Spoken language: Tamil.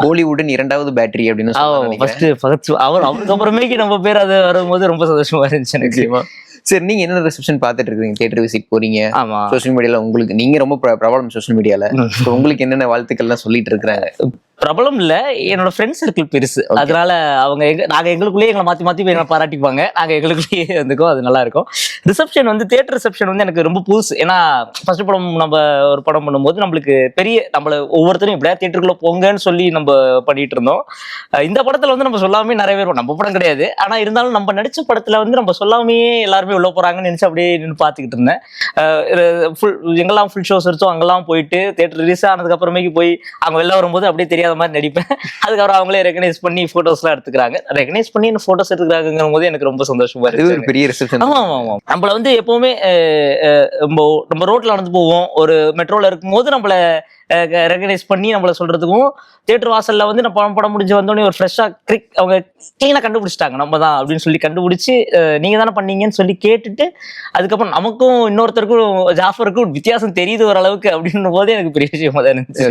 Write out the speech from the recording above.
பாலிவுட்டின் இரண்டாவது பேட்டரி அப்படின்னு அவருக்கு அப்புறமேக்கு நம்ம பேர் அது வரும்போது ரொம்ப சந்தோஷமா இருந்துச்சு எனக்கு. சரி, நீங்க என்ன ரிசப்ஷன் பாத்துட்டு இருக்கீங்க? தியேட்டர் விசிட் போறீங்க, ஆமா, சோசியல் மீடியால உங்களுக்கு நீங்க ரொம்ப பிரபலம் சோசியல் மீடியால, உங்களுக்கு என்னென்ன வாழ்த்துக்கள்லாம் சொல்லிட்டு இருக்காங்க? பிரபலம் இல்ல, என்னோட ஃப்ரெண்ட்ஸ் சர்க்கிள் பெருசு. அதனால அவங்க நாங்க எங்களுக்குள்ளேயே எங்களை மாத்தி மாத்தி எங்களை பாராட்டிப்பாங்க, நாங்க எங்களுக்குள்ளேயே வந்துக்கோம். அது நல்லா இருக்கும். ரிசப்ஷன் வந்து தியேட்டர் ரிசப்ஷன் வந்து எனக்கு ரொம்ப புதுசு. ஏன்னா ஃபர்ஸ்ட் படம் நம்ம ஒரு படம் பண்ணும்போது நம்மளுக்கு நம்மள ஒவ்வொருத்தரும் இப்படியா தியேட்டருக்குள்ள போங்கன்னு சொல்லி நம்ம பண்ணிட்டு இருந்தோம். இந்த படத்துல வந்து நம்ம சொல்லாமே நிறைய பேர், நம்ம படம் கிடையாது, ஆனா இருந்தாலும் நம்ம நடிச்ச படத்துல வந்து நம்ம சொல்லாமே எல்லாருமே உள்ள போறாங்கன்னு நினைச்சு அப்படியே நின்று பாத்துக்கிட்டு இருந்தேன். எங்கெல்லாம் ஃபுல் ஷோஸ் இருச்சோ அங்கெல்லாம் போயிட்டு தியேட்டர் ரிலீஸ் ஆனதுக்கு அப்புறமேக்கு போய் அவங்க வெளில வரும்போது அப்படியே தெரியாத மாதிரி நடிப்பேன். அதுக்கப்புறம் அவங்களே ரெகனைஸ் பண்ணி போட்டோஸ் எல்லாம் எடுத்துக்கிறாங்க. ரெகனைஸ் பண்ணி போட்டோஸ் எடுத்துக்கிறாங்கிற போது எனக்கு ரொம்ப சந்தோஷமா இருக்கு. ஒரு பெரிய ரிசப்ஷன். ஆமா ஆமா ஆமா. நம்மள வந்து எப்பவுமே நம்ம ரோட்ல நடந்து போவோம், ஒரு மெட்ரோல இருக்கும்போது நம்மள ரெகனைஸ் பண்ணி நம்மள சொல்றதுக்கும், தியேட்டர் வாசல்ல வந்து நம்ம படம் முடிஞ்சு வந்தோடனே ஒரு ஃப்ரெஷ்ஷா அவங்க கிளீனா கண்டுபிடிச்சிட்டாங்க நம்ம தான் அப்படின்னு சொல்லி கண்டுபிடிச்சு நீங்க தானே பண்ணீங்கன்னு சொல்லி கேட்டுட்டு அதுக்கப்புறம் நமக்கும் இன்னொருத்தருக்கும் ஜாஃபருக்கும் வித்தியாசம் தெரியுது ஓரளவுக்கு அப்படின்னும் போது எனக்கு பெரிய விஷயமா தான் இருந்துச்சு.